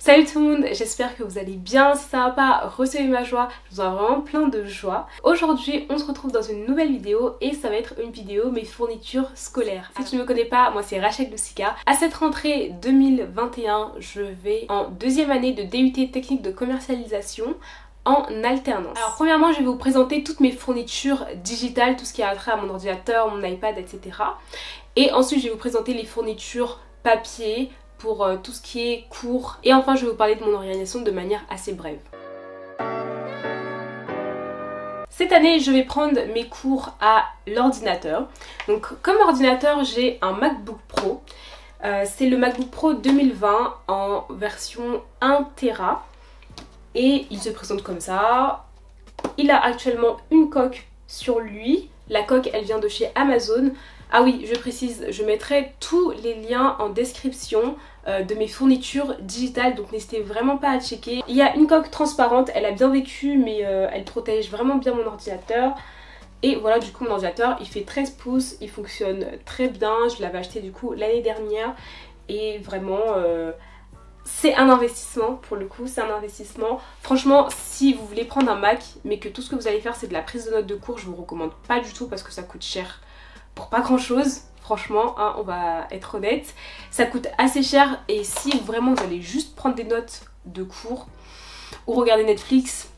Salut tout le monde, j'espère que vous allez bien. Si ça va pas, recevez ma joie, je vous envoie vraiment plein de joie. Aujourd'hui on se retrouve dans une nouvelle vidéo et ça va être une vidéo mes fournitures scolaires. Si tu ne me connais pas, moi c'est Rachel Lusika. À cette rentrée 2021, je vais en deuxième année de DUT technique de commercialisation en alternance. Alors premièrement, je vais vous présenter toutes mes fournitures digitales, tout ce qui a trait à mon ordinateur, mon iPad, etc. Et ensuite je vais vous présenter les fournitures papier pour tout ce qui est cours. Et enfin je vais vous parler de mon organisation de manière assez brève. Cette année je vais prendre mes cours à l'ordinateur. Donc comme ordinateur j'ai un MacBook Pro. C'est le MacBook Pro 2020 en version 1 Tera. Et il se présente comme ça. Il a actuellement une coque sur lui. La coque elle vient de chez Amazon. Ah oui, je précise, je mettrai tous les liens en description de mes fournitures digitales, donc n'hésitez vraiment pas à checker. Il y a une coque transparente, elle a bien vécu mais elle protège vraiment bien mon ordinateur. Et voilà, du coup mon ordinateur il fait 13 pouces, il fonctionne très bien, je l'avais acheté du coup l'année dernière. Et vraiment c'est un investissement pour le coup, c'est un investissement. Franchement, si vous voulez prendre un Mac mais que tout ce que vous allez faire c'est de la prise de notes de cours, je vous recommande pas du tout parce que ça coûte cher. Pour pas grand chose, franchement, hein, on va être honnête. Ça coûte assez cher et si vraiment vous allez juste prendre des notes de cours ou regarder Netflix,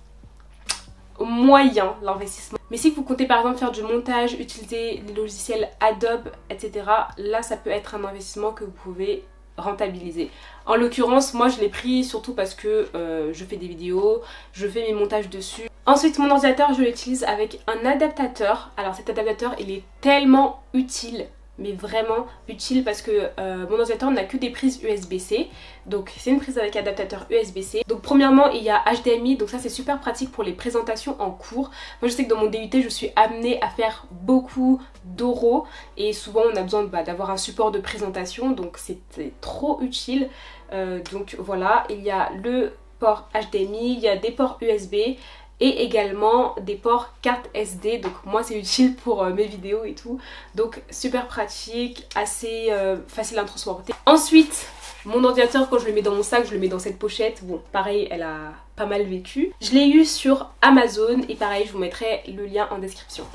moyen l'investissement. Mais si vous comptez par exemple faire du montage, utiliser les logiciels Adobe, etc. là ça peut être un investissement que vous pouvez rentabiliser. En l'occurrence, moi je l'ai pris surtout parce que je fais des vidéos, je fais mes montages dessus. Ensuite mon ordinateur je l'utilise avec un adaptateur. Alors cet adaptateur il est tellement utile, mais vraiment utile parce que mon ordinateur n'a que des prises USB-C. Donc c'est une prise avec adaptateur USB-C. Donc premièrement il y a HDMI, donc ça c'est super pratique pour les présentations en cours. Moi je sais que dans mon DUT je suis amenée à faire beaucoup d'oraux et souvent on a besoin d'avoir un support de présentation, donc c'est trop utile. Donc voilà, il y a le port HDMI, il y a des ports USB et également des ports carte SD, donc moi c'est utile pour mes vidéos et tout, donc super pratique, assez facile à transporter. Ensuite mon ordinateur, quand je le mets dans mon sac, je le mets dans cette pochette, bon pareil elle a pas mal vécu. Je l'ai eu sur Amazon et pareil je vous mettrai le lien en description.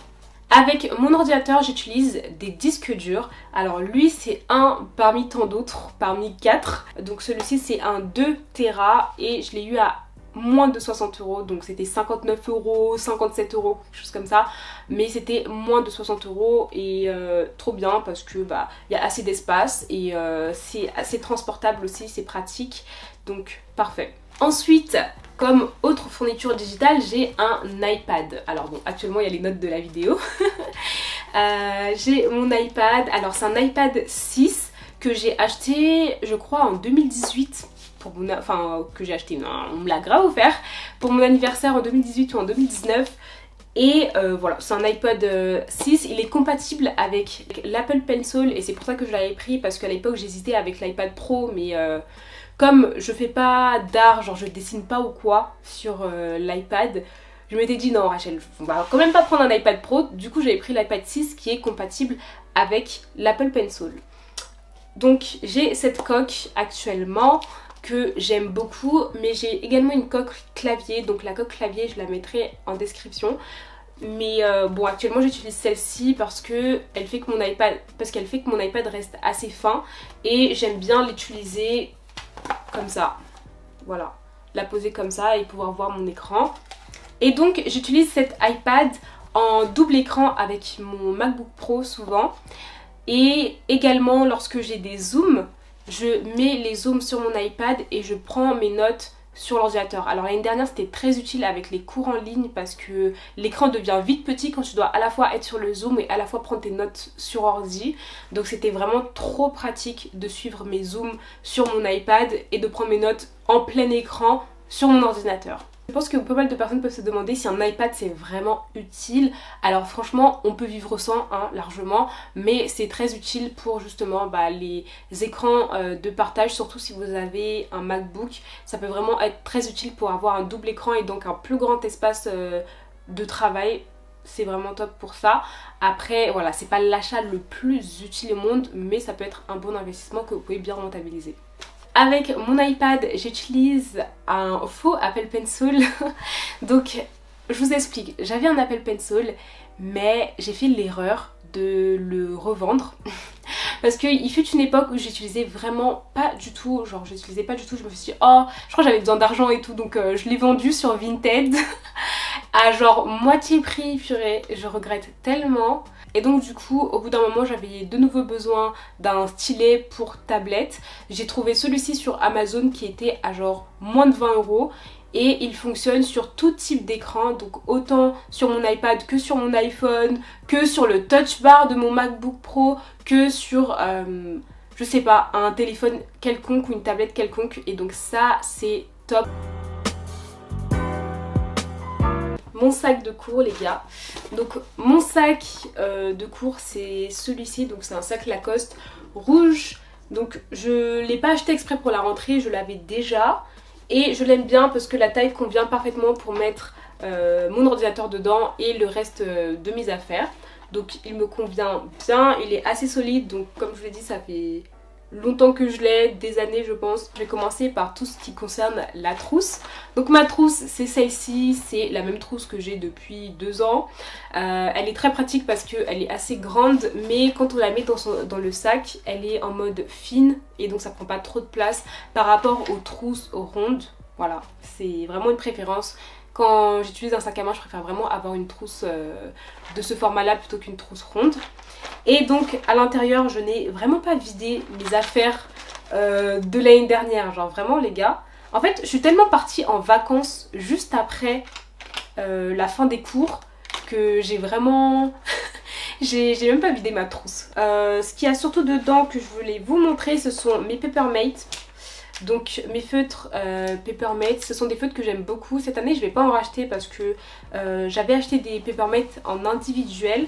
Avec mon ordinateur j'utilise des disques durs. Alors lui c'est un parmi tant d'autres, parmi 4. Donc celui-ci c'est un 2 Tera et je l'ai eu à moins de 60 €, donc c'était 59 €, 57 €, quelque chose comme ça, mais c'était moins de 60 € et trop bien parce que il y a assez d'espace et c'est assez transportable aussi, c'est pratique, donc parfait. Ensuite, comme autre fourniture digitale, j'ai un iPad. Alors bon, actuellement il y a les notes de la vidéo. J'ai mon iPad, alors c'est un iPad 6 que j'ai acheté je crois en 2018. Que j'ai acheté, non, on me l'a grave offert pour mon anniversaire en 2018 ou en 2019. Et voilà, c'est un iPad 6, il est compatible avec l'Apple Pencil et c'est pour ça que je l'avais pris parce qu'à l'époque j'hésitais avec l'iPad Pro, mais comme je fais pas d'art, genre je dessine pas ou quoi sur l'iPad, je m'étais dit non Rachel, on va quand même pas prendre un iPad Pro, du coup j'avais pris l'iPad 6 qui est compatible avec l'Apple Pencil. Donc j'ai cette coque actuellement que j'aime beaucoup, mais j'ai également une coque clavier, donc la coque clavier je la mettrai en description. Mais bon, actuellement j'utilise celle-ci parce qu'elle fait que mon iPad reste assez fin et j'aime bien l'utiliser comme ça. Voilà, la poser comme ça et pouvoir voir mon écran. Et donc j'utilise cet iPad en double écran avec mon MacBook Pro souvent. Et également lorsque j'ai des zooms, je mets les zooms sur mon iPad et je prends mes notes sur l'ordinateur. Alors l'année dernière c'était très utile avec les cours en ligne parce que l'écran devient vite petit quand tu dois à la fois être sur le zoom et à la fois prendre tes notes sur ordi. Donc c'était vraiment trop pratique de suivre mes zooms sur mon iPad et de prendre mes notes en plein écran sur mon ordinateur. Je pense que pas mal de personnes peuvent se demander si un iPad c'est vraiment utile. Alors franchement on peut vivre sans hein, largement, mais c'est très utile pour justement les écrans de partage, surtout si vous avez un MacBook. Ça peut vraiment être très utile pour avoir un double écran et donc un plus grand espace de travail. C'est vraiment top pour ça. Après voilà, c'est pas l'achat le plus utile au monde, mais ça peut être un bon investissement que vous pouvez bien rentabiliser. avec mon iPad, j'utilise un faux Apple Pencil. Donc je vous explique, j'avais un Apple Pencil mais j'ai fait l'erreur de le revendre parce qu'il fut une époque où j'utilisais vraiment pas du tout, genre j'utilisais pas du tout, je me suis dit oh je crois que j'avais besoin d'argent et tout, donc je l'ai vendu sur Vinted à genre moitié prix, purée, je regrette tellement. Et donc du coup au bout d'un moment j'avais de nouveau besoin d'un stylet pour tablette. J'ai trouvé celui-ci sur Amazon qui était à genre moins de 20 € et il fonctionne sur tout type d'écran, donc autant sur mon iPad que sur mon iPhone, que sur le touch bar de mon MacBook Pro, que sur je sais pas, un téléphone quelconque ou une tablette quelconque, et donc ça c'est top. Mon sac de cours les gars, donc mon sac de cours c'est celui-ci, donc c'est un sac Lacoste rouge, donc je l'ai pas acheté exprès pour la rentrée, je l'avais déjà et je l'aime bien parce que la taille convient parfaitement pour mettre mon ordinateur dedans et le reste de mes affaires, donc il me convient bien, il est assez solide, donc comme je vous l'ai dit ça fait longtemps que je l'ai, des années je pense. Je vais commencer par tout ce qui concerne la trousse. Donc ma trousse c'est celle-ci, c'est la même trousse que j'ai depuis 2 ans. Elle est très pratique parce qu'elle est assez grande, mais quand on la met dans le sac, elle est en mode fine et donc ça prend pas trop de place par rapport aux trousses rondes. Voilà, c'est vraiment une préférence. Quand j'utilise un sac à main, je préfère vraiment avoir une trousse de ce format-là plutôt qu'une trousse ronde. Et donc à l'intérieur, je n'ai vraiment pas vidé mes affaires de l'année dernière. Genre vraiment les gars. En fait, je suis tellement partie en vacances juste après la fin des cours que j'ai vraiment... j'ai même pas vidé ma trousse. Ce qu'il y a surtout dedans que je voulais vous montrer, ce sont mes Papermate. Donc mes feutres Papermate, ce sont des feutres que j'aime beaucoup. Cette année je vais pas en racheter parce que j'avais acheté des Papermate en individuel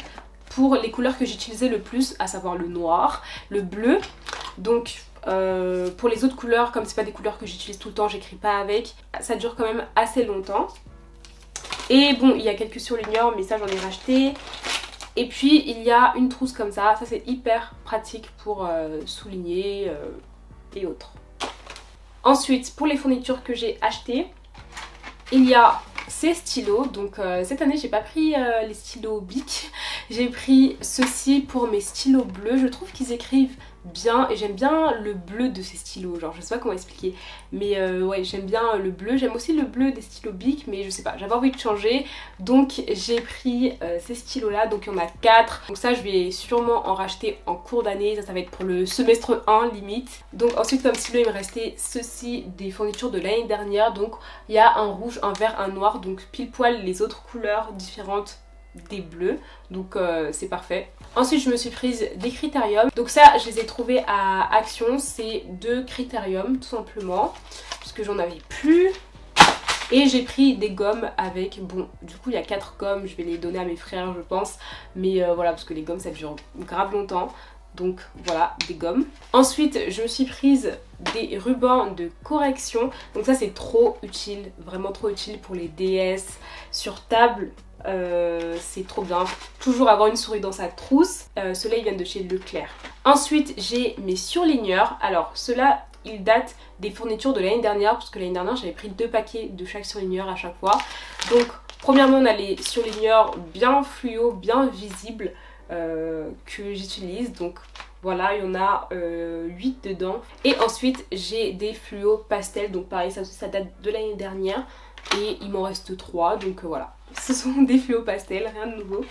pour les couleurs que j'utilisais le plus, à savoir le noir, le bleu. Donc pour les autres couleurs, comme c'est pas des couleurs que j'utilise tout le temps, j'écris pas avec, ça dure quand même assez longtemps. Et bon, il y a quelques surligneurs mais ça j'en ai racheté. Et puis il y a une trousse comme ça c'est hyper pratique pour souligner et autres. Ensuite, pour les fournitures que j'ai achetées, il y a ces stylos. Donc cette année, j'ai pas pris les stylos Bic. J'ai pris ceux-ci pour mes stylos bleus. Je trouve qu'ils écrivent bien et j'aime bien le bleu de ces stylos. Genre, je sais pas comment expliquer. Mais ouais, j'aime bien le bleu. J'aime aussi le bleu des stylos Bic, mais je sais pas, j'avais envie de changer. Donc j'ai pris ces stylos-là. Donc il y en a 4. Donc ça, je vais sûrement en racheter en cours d'année. Ça va être pour le semestre 1 limite. Donc ensuite, comme stylo, il me restait ceci des fournitures de l'année dernière. Donc il y a un rouge, un vert, un noir. Donc pile poil les autres couleurs différentes des bleus, donc c'est parfait. Ensuite je me suis prise des Critérium, donc ça je les ai trouvés à Action, c'est 2 Critérium tout simplement parce que j'en avais plus. Et j'ai pris des gommes avec, bon du coup il y a 4 gommes, je vais les donner à mes frères je pense, mais voilà parce que les gommes ça dure grave longtemps. Donc voilà, des gommes. Ensuite je me suis prise des rubans de correction, donc ça c'est trop utile, vraiment trop utile pour les DS sur table. C'est trop bien, toujours avoir une souris dans sa trousse. Ceux-là ils viennent de chez Leclerc. Ensuite j'ai mes surligneurs. Alors ceux-là ils datent des fournitures de l'année dernière, parce que l'année dernière j'avais pris 2 paquets de chaque surligneur à chaque fois. Donc premièrement on a les surligneurs bien fluo, bien visibles que j'utilise. Donc voilà, il y en a 8 dedans. Et ensuite j'ai des fluos pastels, donc pareil ça date de l'année dernière. Et il m'en reste 3, donc voilà. Ce sont des fluos pastels, rien de nouveau.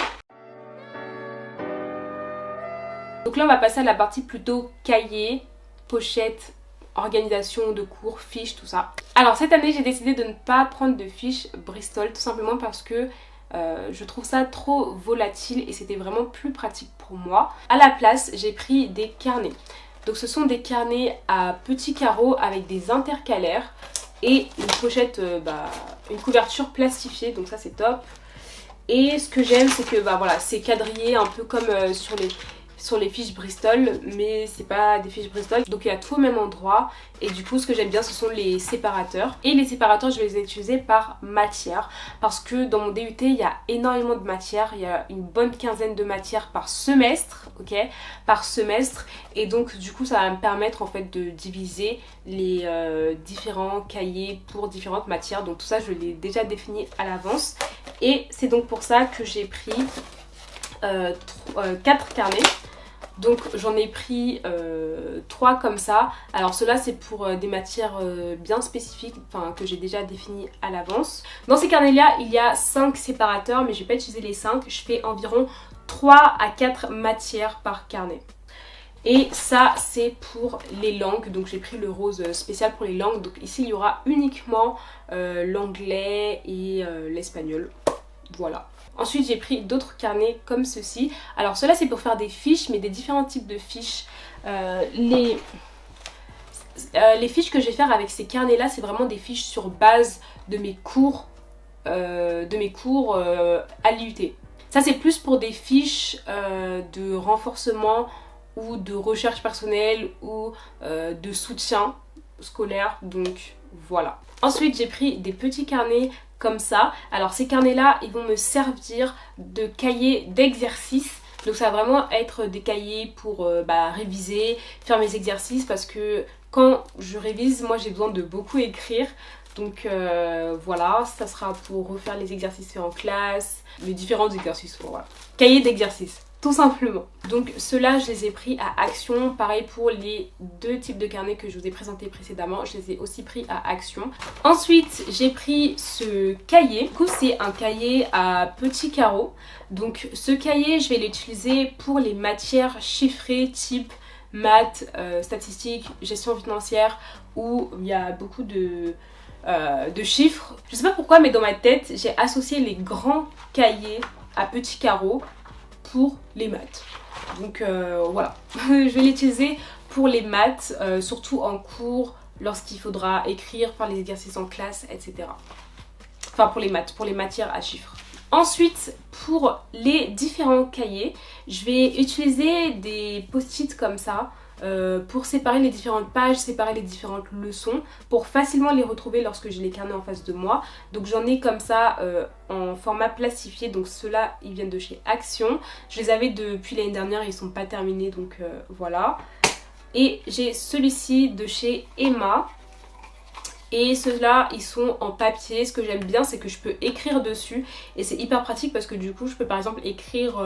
Donc là on va passer à la partie plutôt cahier, pochette, organisation de cours, fiches, tout ça. Alors cette année j'ai décidé de ne pas prendre de fiches Bristol, tout simplement parce que je trouve ça trop volatile et c'était vraiment plus pratique pour moi. À la place j'ai pris des carnets. Donc ce sont des carnets à petits carreaux avec des intercalaires. Et une pochette, une couverture plastifiée, donc ça c'est top. Et ce que j'aime c'est que voilà, c'est quadrillé un peu comme sur sur les fiches Bristol, mais c'est pas des fiches Bristol, donc il y a tout au même endroit. Et du coup ce que j'aime bien ce sont les séparateurs. Et les séparateurs je vais les utiliser par matière, parce que dans mon DUT il y a énormément de matières, il y a une bonne quinzaine de matières par semestre, ok, par semestre. Et donc du coup ça va me permettre en fait de diviser les différents cahiers pour différentes matières. Donc tout ça je l'ai déjà défini à l'avance. Et c'est donc pour ça que j'ai pris 4 carnets. Donc j'en ai pris 3 comme ça. Alors ceux-là c'est pour des matières bien spécifiques, enfin que j'ai déjà définies à l'avance. Dans ces carnets-là il y a 5 séparateurs, mais je vais pas utiliser les 5. Je fais environ 3 à 4 matières par carnet. Et ça c'est pour les langues, donc j'ai pris le rose spécial pour les langues. Donc ici il y aura uniquement l'anglais et l'espagnol, voilà. Ensuite j'ai pris d'autres carnets comme ceci. Alors ceux-là c'est pour faire des fiches, mais des différents types de fiches. Les fiches que je vais faire avec ces carnets là c'est vraiment des fiches sur base de mes cours, à l'IUT. Ça c'est plus pour des fiches de renforcement ou de recherche personnelle ou de soutien scolaire, donc voilà. Ensuite j'ai pris des petits carnets comme ça. Alors ces carnets là ils vont me servir de cahiers d'exercice. Donc ça va vraiment être des cahiers pour réviser, faire mes exercices, parce que quand je révise moi j'ai besoin de beaucoup écrire. Donc voilà, ça sera pour refaire les exercices faits en classe, les différents exercices, voilà. Cahier d'exercice, tout simplement. Donc ceux-là je les ai pris à Action. Pareil pour les 2 types de carnets que je vous ai présentés précédemment, je les ai aussi pris à Action. Ensuite j'ai pris ce cahier. Du coup c'est un cahier à petits carreaux. Donc ce cahier je vais l'utiliser pour les matières chiffrées type maths, statistiques, gestion financière, où il y a beaucoup de chiffres. Je sais pas pourquoi mais dans ma tête j'ai associé les grands cahiers à petits carreaux pour les maths. Donc voilà, je vais l'utiliser pour les maths, surtout en cours, lorsqu'il faudra écrire, faire les exercices en classe, etc. Enfin pour les maths, pour les matières à chiffres. Ensuite, pour les différents cahiers, je vais utiliser des post-it comme ça pour séparer les différentes pages, séparer les différentes leçons, pour facilement les retrouver lorsque j'ai les carnets en face de moi. Donc j'en ai comme ça en format plastifié, donc ceux-là ils viennent de chez Action. Je les avais depuis l'année dernière, ils sont pas terminés, donc voilà. Et j'ai celui-ci de chez Emma. Et ceux-là ils sont en papier. Ce que j'aime bien c'est que je peux écrire dessus et c'est hyper pratique, parce que du coup je peux par exemple écrire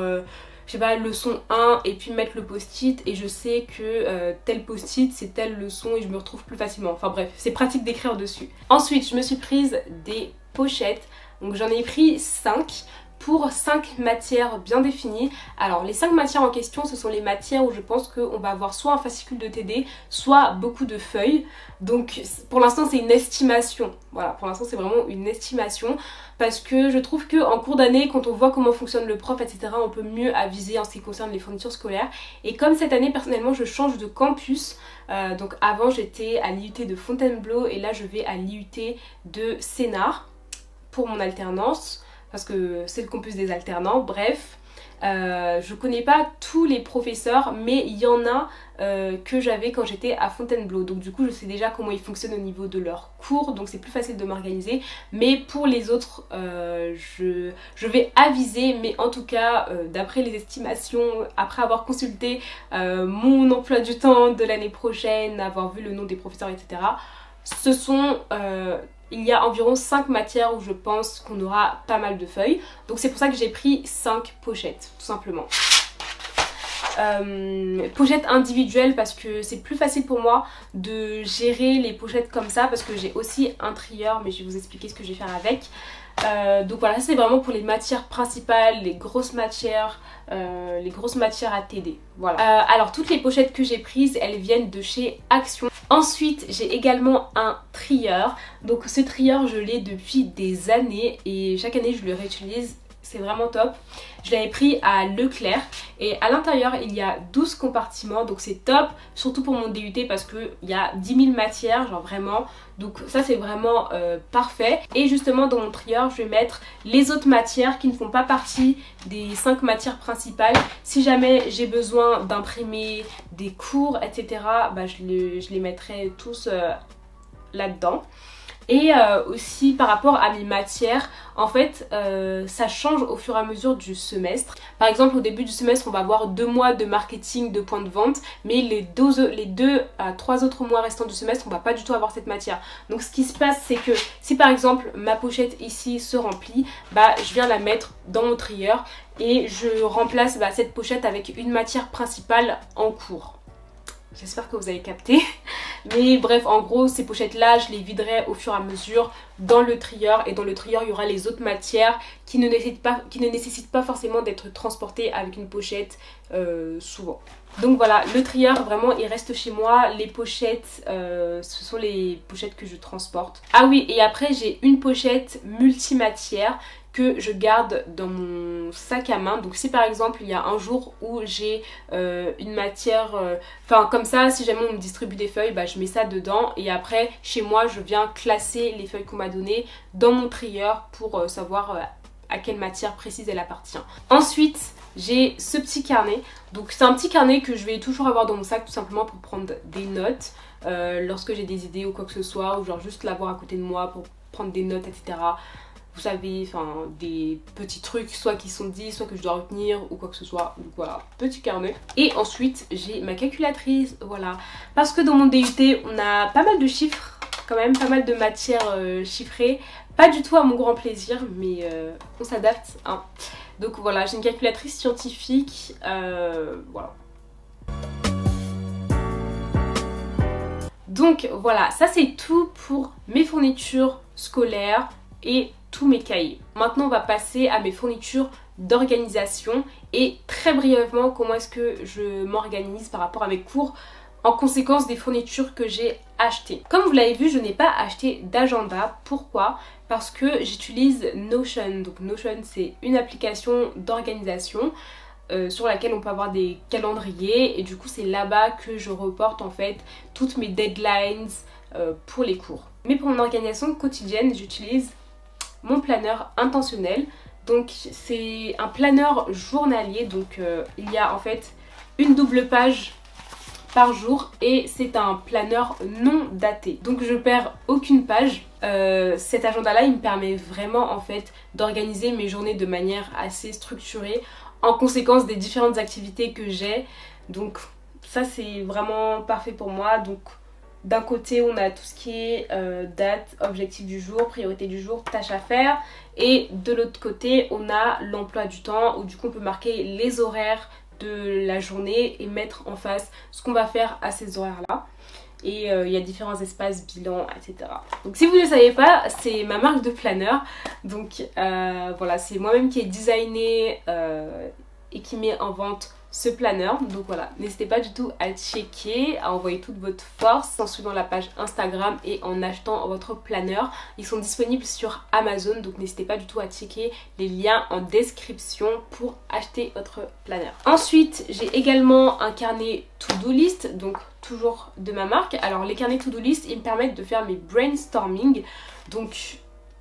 je sais pas, leçon 1 et puis mettre le post-it, et je sais que tel post-it c'est telle leçon et je me retrouve plus facilement. Enfin bref, c'est pratique d'écrire dessus. Ensuite je me suis prise des pochettes, donc j'en ai pris 5 pour 5 matières bien définies. Alors les 5 matières en question ce sont les matières où je pense qu'on va avoir soit un fascicule de TD, soit beaucoup de feuilles. Donc pour l'instant c'est une estimation, voilà, pour l'instant c'est vraiment une estimation, parce que je trouve qu'en cours d'année, quand on voit comment fonctionne le prof, etc., on peut mieux aviser en ce qui concerne les fournitures scolaires. Et comme cette année personnellement je change de campus, donc avant j'étais à l'IUT de Fontainebleau et là je vais à l'IUT de Sénart pour mon alternance, parce que c'est le campus des alternants, bref. Je connais pas tous les professeurs, mais il y en a que j'avais quand j'étais à Fontainebleau. Donc du coup je sais déjà comment ils fonctionnent au niveau de leurs cours, donc c'est plus facile de m'organiser. Mais pour les autres, je vais aviser, mais en tout cas d'après les estimations, après avoir consulté mon emploi du temps de l'année prochaine, avoir vu le nom des professeurs, etc., ce sont... il y a environ 5 matières où je pense qu'on aura pas mal de feuilles. Donc c'est pour ça que j'ai pris 5 pochettes, tout simplement. Pochettes individuelles, parce que c'est plus facile pour moi de gérer les pochettes comme ça, parce que j'ai aussi un trieur, mais je vais vous expliquer ce que je vais faire avec. Donc voilà, ça c'est vraiment pour les matières principales, les grosses matières à TD. Voilà. Alors toutes les pochettes que j'ai prises, elles viennent de chez Action. Ensuite j'ai également un trieur. Donc ce trieur je l'ai depuis des années et chaque année je le réutilise c'est vraiment top. Je l'avais pris à Leclerc et à l'intérieur il y a 12 compartiments, donc c'est top, surtout pour mon DUT parce qu'il y a 10 000 matières, genre vraiment, donc ça c'est vraiment parfait. Et justement dans mon trieur je vais mettre les autres matières qui ne font pas partie des 5 matières principales. Si jamais j'ai besoin d'imprimer des cours etc, bah, je les mettrai tous là-dedans. Et aussi par rapport à mes matières, en fait ça change au fur et à mesure du semestre. Par exemple au début du semestre on va avoir 2 mois de marketing de points de vente, mais les 2 à 3 autres mois restants du semestre on va pas du tout avoir cette matière. Donc ce qui se passe c'est que si par exemple ma pochette ici se remplit, bah je viens la mettre dans mon trieur et je remplace cette pochette avec une matière principale en cours. J'espère que vous avez capté. Mais bref, en gros, ces pochettes-là, je les viderai au fur et à mesure dans le trieur. Et dans le trieur, il y aura les autres matières qui ne nécessitent pas forcément d'être transportées avec une pochette souvent. Donc voilà, le trieur, vraiment, il reste chez moi. Les pochettes, ce sont les pochettes que je transporte. Ah oui, et après, j'ai une pochette multimatière que je garde dans mon sac à main. Donc si par exemple il y a un jour où j'ai une matière, enfin comme ça, si jamais on me distribue des feuilles, bah, je mets ça dedans et après chez moi je viens classer les feuilles qu'on m'a données dans mon trieur pour savoir à quelle matière précise elle appartient. Ensuite j'ai ce petit carnet, donc c'est un petit carnet que je vais toujours avoir dans mon sac tout simplement pour prendre des notes lorsque j'ai des idées ou quoi que ce soit, ou genre juste l'avoir à côté de moi pour prendre des notes etc. Vous savez, enfin des petits trucs soit qui sont dits, soit que je dois retenir ou quoi que ce soit. Donc voilà, petit carnet. Et ensuite j'ai ma calculatrice, voilà. Parce que dans mon DUT on a pas mal de chiffres, quand même pas mal de matières chiffrées. Pas du tout à mon grand plaisir, mais on s'adapte hein. Donc voilà, j'ai une calculatrice scientifique, voilà. Donc voilà, ça c'est tout pour mes fournitures scolaires et tous mes cahiers. Maintenant on va passer à mes fournitures d'organisation et très brièvement comment est-ce que je m'organise par rapport à mes cours en conséquence des fournitures que j'ai achetées. Comme vous l'avez vu, je n'ai pas acheté d'agenda. Pourquoi? Parce que j'utilise Notion. Donc Notion c'est une application d'organisation sur laquelle on peut avoir des calendriers et du coup c'est là-bas que je reporte en fait toutes mes deadlines pour les cours. Mais pour mon organisation quotidienne j'utilise mon planeur intentionnel. Donc c'est un planeur journalier, donc il y a en fait une double page par jour et c'est un planeur non daté. Donc je perds aucune page. Cet agenda là il me permet vraiment en fait d'organiser mes journées de manière assez structurée en conséquence des différentes activités que j'ai. Donc ça c'est vraiment parfait pour moi. Donc d'un côté on a tout ce qui est date, objectif du jour, priorité du jour, tâche à faire. Et de l'autre côté on a l'emploi du temps où du coup on peut marquer les horaires de la journée et mettre en face ce qu'on va faire à ces horaires là. Et il y a différents espaces, bilans, etc. Donc si vous ne le savez pas, c'est ma marque de planeur. Donc voilà, c'est moi-même qui ai designé et qui met en vente ce planeur. Donc voilà, n'hésitez pas du tout à checker, à envoyer toute votre force en suivant la page Instagram et en achetant votre planeur. Ils sont disponibles sur Amazon, donc n'hésitez pas du tout à checker les liens en description pour acheter votre planeur. Ensuite, j'ai également un carnet to-do list, donc toujours de ma marque. Alors les carnets to-do list, ils me permettent de faire mes brainstorming. Donc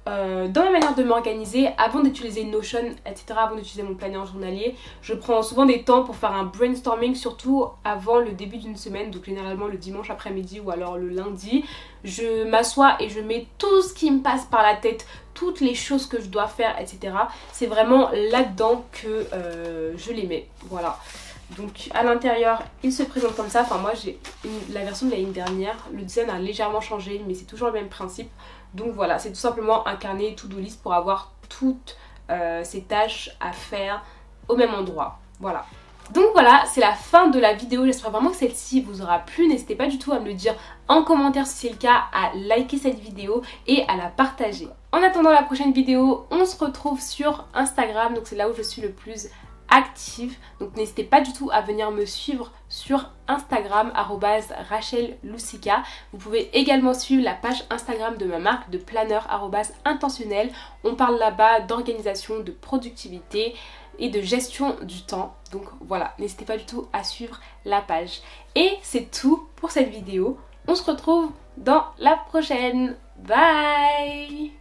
dans ma manière de m'organiser, avant d'utiliser Notion, etc., avant d'utiliser mon planeur journalier, je prends souvent des temps pour faire un brainstorming, surtout avant le début d'une semaine, donc généralement le dimanche après-midi ou alors le lundi. Je m'assois et je mets tout ce qui me passe par la tête, toutes les choses que je dois faire, etc. C'est vraiment là-dedans que je les mets, voilà. Donc à l'intérieur il se présente comme ça, enfin moi j'ai la version de l'année dernière, le design a légèrement changé mais c'est toujours le même principe. Donc voilà, c'est tout simplement un carnet to-do list pour avoir toutes ces tâches à faire au même endroit, voilà. Donc voilà, c'est la fin de la vidéo, j'espère vraiment que celle-ci vous aura plu. N'hésitez pas du tout à me le dire en commentaire si c'est le cas, à liker cette vidéo et à la partager. En attendant la prochaine vidéo, on se retrouve sur Instagram, donc c'est là où je suis le plus active, donc n'hésitez pas du tout à venir me suivre sur Instagram @RachelLoucica. Vous pouvez également suivre la page Instagram de ma marque de planeur @intentionnel. On parle là-bas d'organisation, de productivité et de gestion du temps. Donc voilà, n'hésitez pas du tout à suivre la page. Et c'est tout pour cette vidéo. On se retrouve dans la prochaine. Bye!